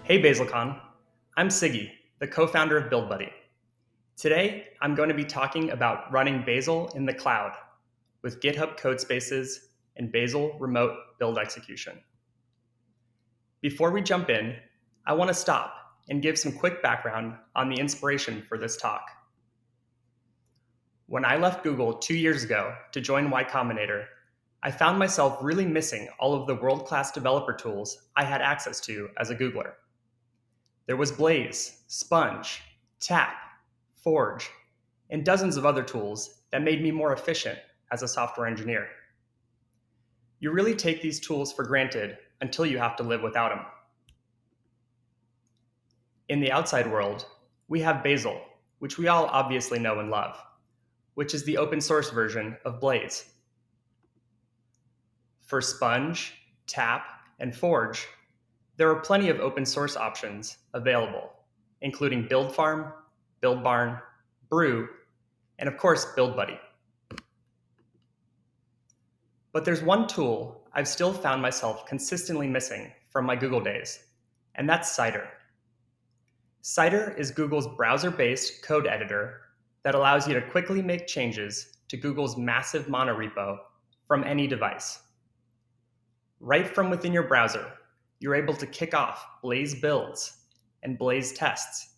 Hey BazelCon, I'm Siggi, the co-founder of BuildBuddy. Today, I'm going to be talking about running Bazel in the cloud with GitHub Codespaces and Bazel Remote Build Execution. Before we jump in, I want to stop and give some quick background on the inspiration for this talk. When I left Google 2 years ago to join Y Combinator, I found myself really missing all of the world-class developer tools I had access to as a Googler. There was Blaze, Sponge, Tap, Forge, and dozens of other tools that made me more efficient as a software engineer. You really take these tools for granted until you have to live without them. In the outside world, we have Bazel, which we all obviously know and love, which is the open source version of Blaze. For Sponge, Tap, and Forge, there are plenty of open source options available, including Build Farm, Build Barn, Brew, and of course, BuildBuddy. But there's one tool I've still found myself consistently missing from my Google days, and that's Cider. Cider is Google's browser-based code editor that allows you to quickly make changes to Google's massive monorepo from any device. Right from within your browser, you're able to kick off Blaze builds and Blaze tests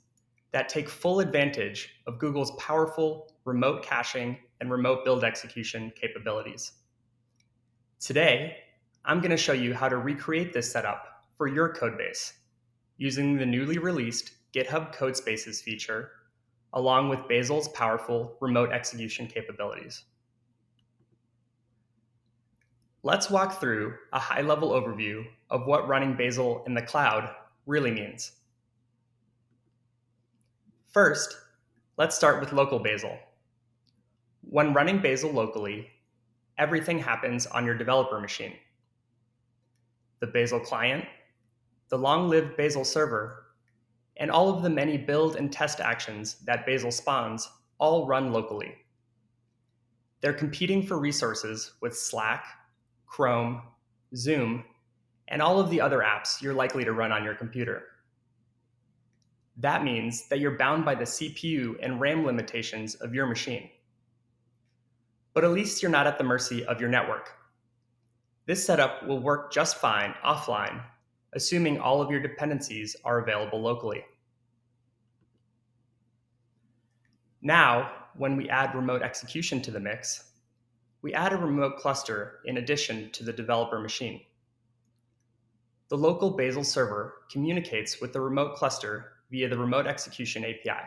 that take full advantage of Google's powerful remote caching and remote build execution capabilities. Today, I'm going to show you how to recreate this setup for your codebase using the newly released GitHub Codespaces feature, along with Bazel's powerful remote execution capabilities. Let's walk through a high-level overview of what running Bazel in the cloud really means. First, let's start with local Bazel. When running Bazel locally, everything happens on your developer machine. The Bazel client, the long-lived Bazel server, and all of the many build and test actions that Bazel spawns all run locally. They're competing for resources with Slack, Chrome, Zoom, and all of the other apps you're likely to run on your computer. That means that you're bound by the CPU and RAM limitations of your machine. But at least you're not at the mercy of your network. This setup will work just fine offline, assuming all of your dependencies are available locally. Now, when we add remote execution to the mix, we add a remote cluster in addition to the developer machine. The local Bazel server communicates with the remote cluster via the Remote Execution API.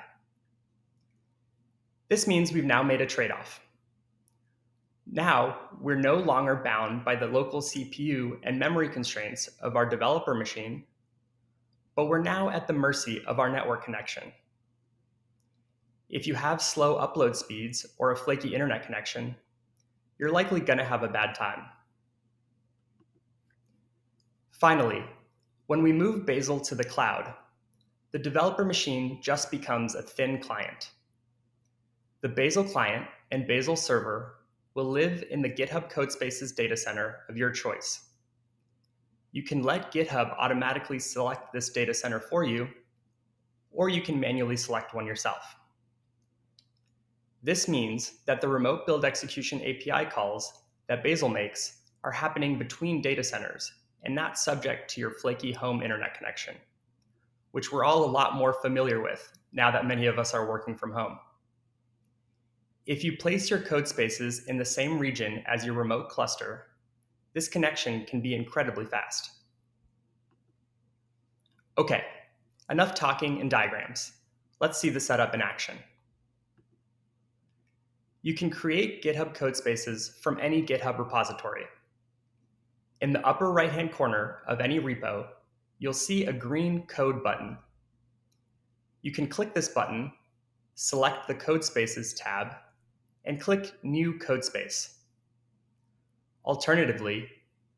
This means we've now made a trade-off. Now, we're no longer bound by the local CPU and memory constraints of our developer machine, but we're now at the mercy of our network connection. If you have slow upload speeds or a flaky internet connection, you're likely going to have a bad time. Finally, when we move Bazel to the cloud, the developer machine just becomes a thin client. The Bazel client and Bazel server will live in the GitHub Codespaces data center of your choice. You can let GitHub automatically select this data center for you, or you can manually select one yourself. This means that the remote build execution API calls that Bazel makes are happening between data centers and not subject to your flaky home internet connection, which we're all a lot more familiar with now that many of us are working from home. If you place your codespaces in the same region as your remote cluster, this connection can be incredibly fast. Okay, enough talking and diagrams. Let's see the setup in action. You can create GitHub Codespaces from any GitHub repository. In the upper right-hand corner of any repo, you'll see a green Code button. You can click this button, select the Codespaces tab, and click New Codespace. Alternatively,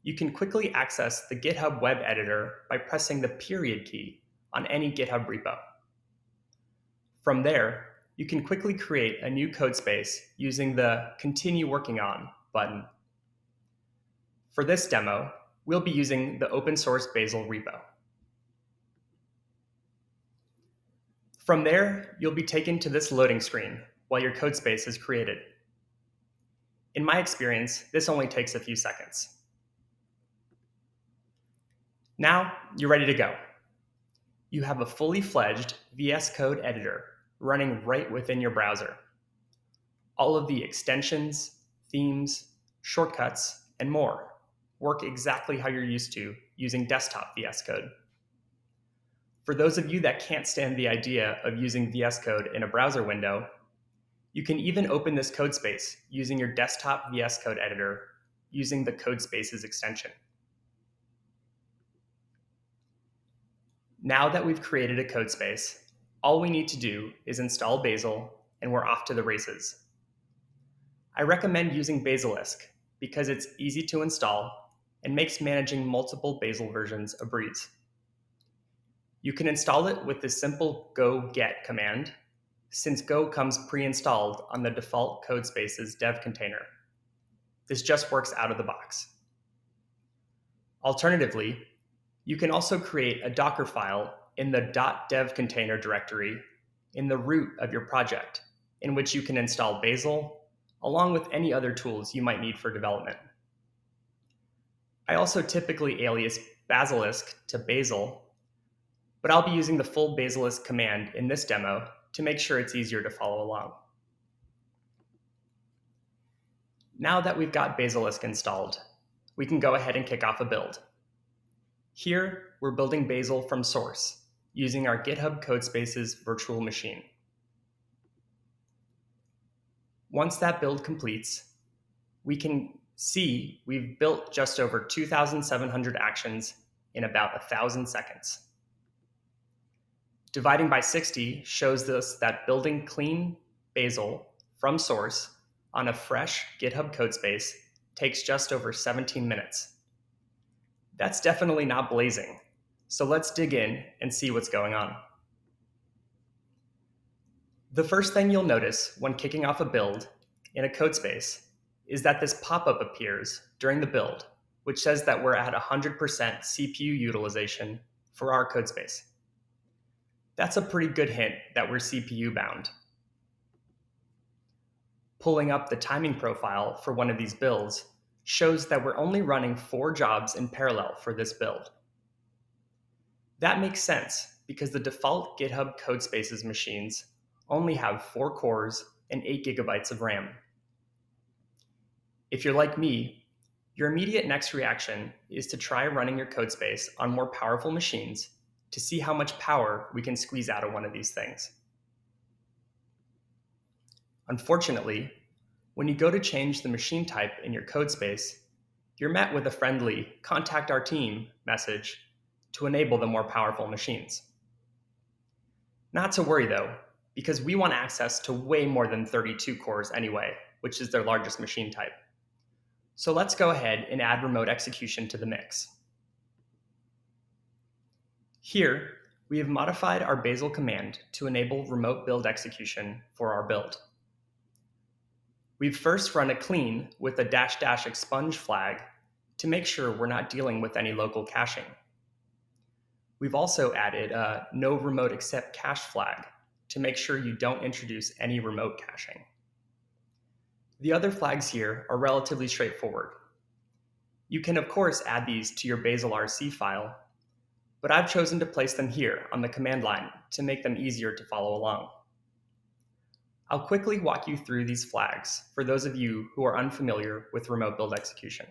you can quickly access the GitHub web editor by pressing the period key on any GitHub repo. From there, you can quickly create a new codespace using the Continue Working On button. For this demo, we'll be using the open source Bazel repo. From there, you'll be taken to this loading screen while your codespace is created. In my experience, this only takes a few seconds. Now, you're ready to go. You have a fully fledged VS Code editor running right within your browser. All of the extensions, themes, shortcuts, and more work exactly how you're used to using desktop VS Code. For those of you that can't stand the idea of using VS Code in a browser window, you can even open this codespace using your desktop VS Code editor using the Codespaces extension. Now that we've created a codespace, all we need to do is install Bazel and we're off to the races. I recommend using Basilisk because it's easy to install and makes managing multiple Bazel versions a breeze. You can install it with the simple go get command, since Go comes pre-installed on the default Codespaces dev container. This just works out of the box. Alternatively, you can also create a Docker file in the .dev container directory in the root of your project, in which you can install Bazel, along with any other tools you might need for development. I also typically alias Basilisk to Bazel, but I'll be using the full Basilisk command in this demo to make sure it's easier to follow along. Now that we've got Basilisk installed, we can go ahead and kick off a build. Here, we're building Bazel from source using our GitHub Codespaces virtual machine. Once that build completes, we can see we've built just over 2,700 actions in about 1,000 seconds. Dividing by 60 shows us that building clean Bazel from source on a fresh GitHub Codespace takes just over 17 minutes. That's definitely not blazing, so let's dig in and see what's going on. The first thing you'll notice when kicking off a build in a codespace is that this pop-up appears during the build, which says that we're at 100% CPU utilization for our codespace. That's a pretty good hint that we're CPU bound. Pulling up the timing profile for one of these builds shows that we're only running 4 jobs in parallel for this build. That makes sense because the default GitHub Codespaces machines only have 4 cores and 8 gigabytes of RAM. If you're like me, your immediate next reaction is to try running your codespace on more powerful machines to see how much power we can squeeze out of one of these things. Unfortunately, when you go to change the machine type in your codespace, you're met with a friendly "Contact our team" message to enable the more powerful machines. Not to worry though, because we want access to way more than 32 cores anyway, which is their largest machine type. So let's go ahead and add remote execution to the mix. Here, we have modified our Bazel command to enable remote build execution for our build. We've first run a clean with a -- expunge flag to make sure we're not dealing with any local caching. We've also added a no remote except cache flag to make sure you don't introduce any remote caching. The other flags here are relatively straightforward. You can of course add these to your Bazel RC file, but I've chosen to place them here on the command line to make them easier to follow along. I'll quickly walk you through these flags for those of you who are unfamiliar with remote build execution.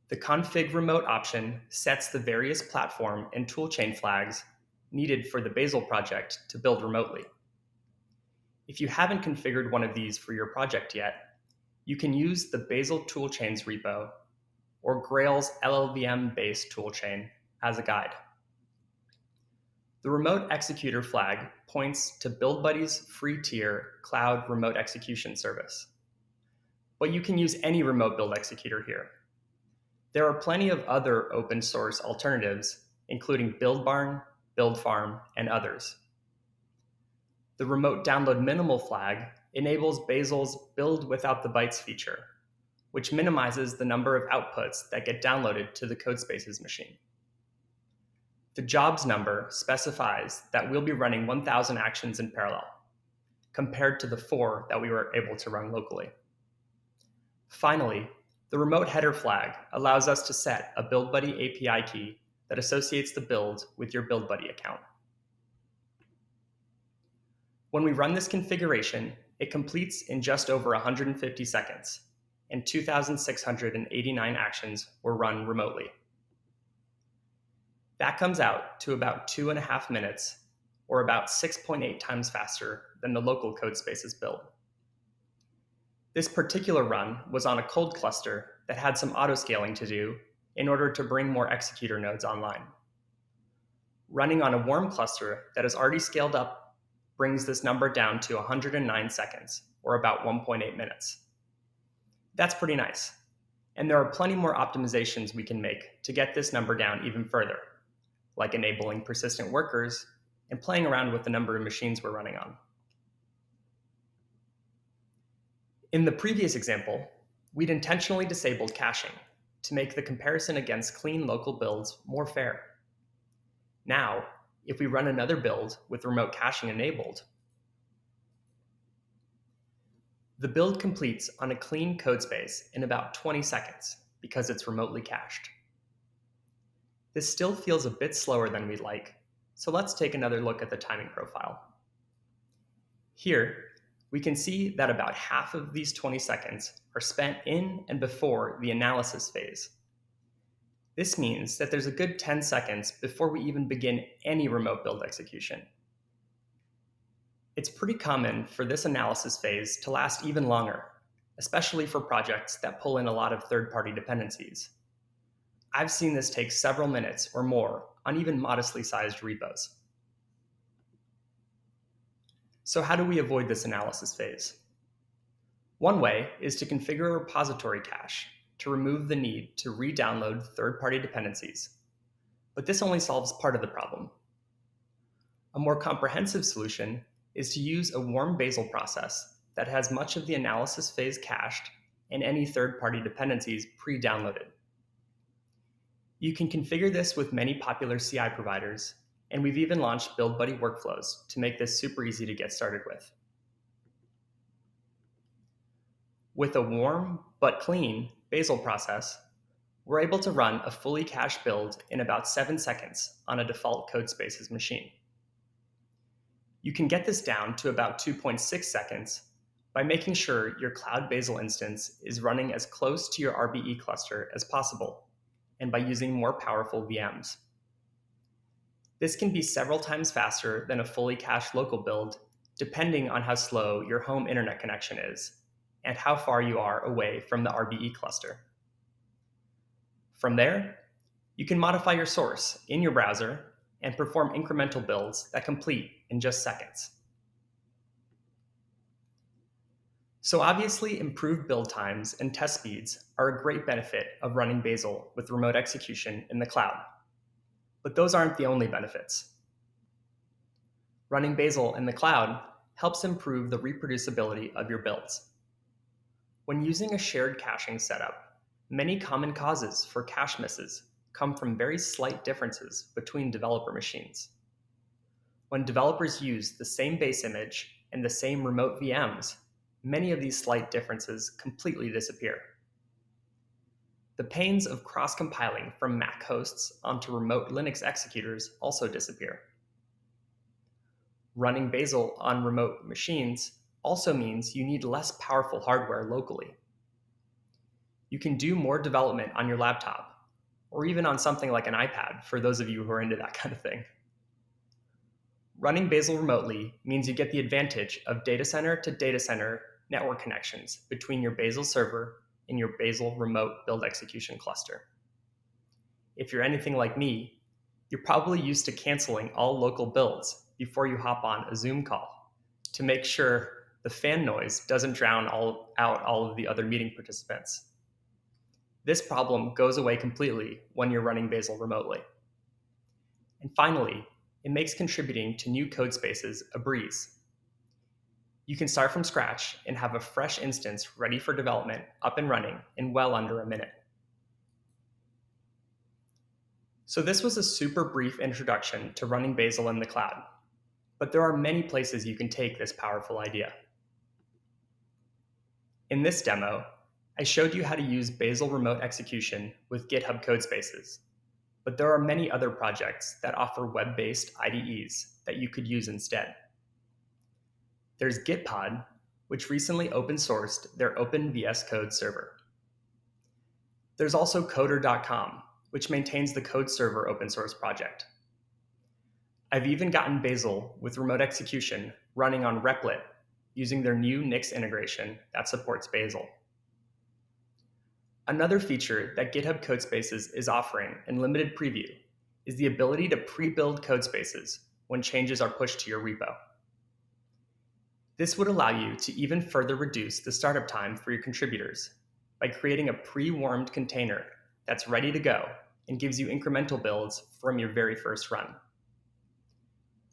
The config remote option sets the various platform and toolchain flags needed for the Bazel project to build remotely. If you haven't configured one of these for your project yet, you can use the Bazel toolchains repo or Grail's LLVM-based toolchain as a guide. The remote executor flag points to BuildBuddy's free tier cloud remote execution service. But you can use any remote build executor here. There are plenty of other open source alternatives, including BuildBarn, BuildFarm, and others. The remote download minimal flag enables Bazel's build without the bytes feature, which minimizes the number of outputs that get downloaded to the Codespaces machine. The jobs number specifies that we'll be running 1,000 actions in parallel, compared to the 4 that we were able to run locally. Finally, the remote header flag allows us to set a BuildBuddy API key that associates the build with your BuildBuddy account. When we run this configuration, it completes in just over 150 seconds, and 2,689 actions were run remotely. That comes out to about 2.5 minutes, or about 6.8 times faster than the local Codespaces build. This particular run was on a cold cluster that had some auto-scaling to do in order to bring more executor nodes online. Running on a warm cluster that is already scaled up brings this number down to 109 seconds, or about 1.8 minutes. That's pretty nice, and there are plenty more optimizations we can make to get this number down even further, like enabling persistent workers and playing around with the number of machines we're running on. In the previous example, we'd intentionally disabled caching to make the comparison against clean local builds more fair. Now, if we run another build with remote caching enabled, the build completes on a clean codespace in about 20 seconds because it's remotely cached. This still feels a bit slower than we'd like, so let's take another look at the timing profile. Here, we can see that about half of these 20 seconds are spent in and before the analysis phase. This means that there's a good 10 seconds before we even begin any remote build execution. It's pretty common for this analysis phase to last even longer, especially for projects that pull in a lot of third-party dependencies. I've seen this take several minutes or more on even modestly sized repos. So how do we avoid this analysis phase? One way is to configure a repository cache to remove the need to re-download third-party dependencies, but this only solves part of the problem. A more comprehensive solution is to use a warm Bazel process that has much of the analysis phase cached and any third-party dependencies pre-downloaded. You can configure this with many popular CI providers, and we've even launched BuildBuddy workflows to make this super easy to get started with. With a warm but clean Bazel process, we're able to run a fully cached build in about 7 seconds on a default Codespaces machine. You can get this down to about 2.6 seconds by making sure your Cloud Bazel instance is running as close to your RBE cluster as possible, and by using more powerful VMs. This can be several times faster than a fully cached local build, depending on how slow your home internet connection is and how far you are away from the RBE cluster. From there, you can modify your source in your browser and perform incremental builds that complete in just seconds. So obviously, improved build times and test speeds are a great benefit of running Bazel with remote execution in the cloud. But those aren't the only benefits. Running Bazel in the cloud helps improve the reproducibility of your builds. When using a shared caching setup, many common causes for cache misses come from very slight differences between developer machines. When developers use the same base image and the same remote VMs, many of these slight differences completely disappear. The pains of cross-compiling from Mac hosts onto remote Linux executors also disappear. Running Bazel on remote machines also means you need less powerful hardware locally. You can do more development on your laptop, or even on something like an iPad for those of you who are into that kind of thing. Running Bazel remotely means you get the advantage of data center to data center network connections between your Bazel server and your Bazel remote build execution cluster. If you're anything like me, you're probably used to canceling all local builds before you hop on a Zoom call to make sure the fan noise doesn't drown out all of the other meeting participants. This problem goes away completely when you're running Bazel remotely. And finally, it makes contributing to new Codespaces a breeze. You can start from scratch and have a fresh instance ready for development up and running in well under a minute. So this was a super brief introduction to running Bazel in the cloud, but there are many places you can take this powerful idea. In this demo, I showed you how to use Bazel remote execution with GitHub Codespaces, but there are many other projects that offer web-based IDEs that you could use instead. There's Gitpod, which recently open-sourced their Open VS Code server. There's also Coder.com, which maintains the code server open source project. I've even gotten Bazel with remote execution running on Replit using their new Nix integration that supports Bazel. Another feature that GitHub Codespaces is offering in limited preview is the ability to pre-build codespaces when changes are pushed to your repo. This would allow you to even further reduce the startup time for your contributors by creating a pre-warmed container that's ready to go and gives you incremental builds from your very first run.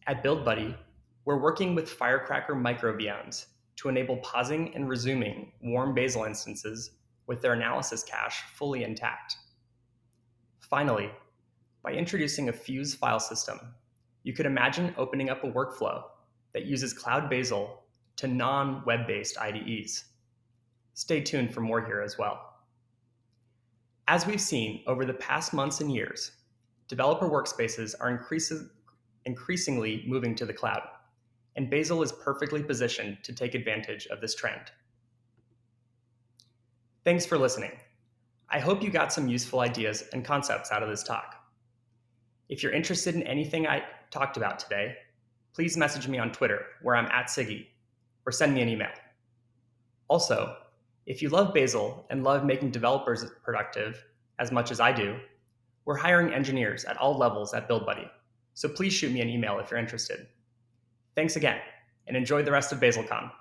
At BuildBuddy, we're working with Firecracker micro VMs to enable pausing and resuming warm Bazel instances with their analysis cache fully intact. Finally, by introducing a Fuse file system, you could imagine opening up a workflow that uses Cloud Bazel to non-web-based IDEs. Stay tuned for more here as well. As we've seen over the past months and years, developer workspaces are increasingly moving to the cloud, and Bazel is perfectly positioned to take advantage of this trend. Thanks for listening. I hope you got some useful ideas and concepts out of this talk. If you're interested in anything I talked about today, please message me on Twitter, where I'm @Siggi, or send me an email. Also, if you love Bazel and love making developers productive as much as I do, we're hiring engineers at all levels at BuildBuddy, so please shoot me an email if you're interested. Thanks again, and enjoy the rest of BazelCon.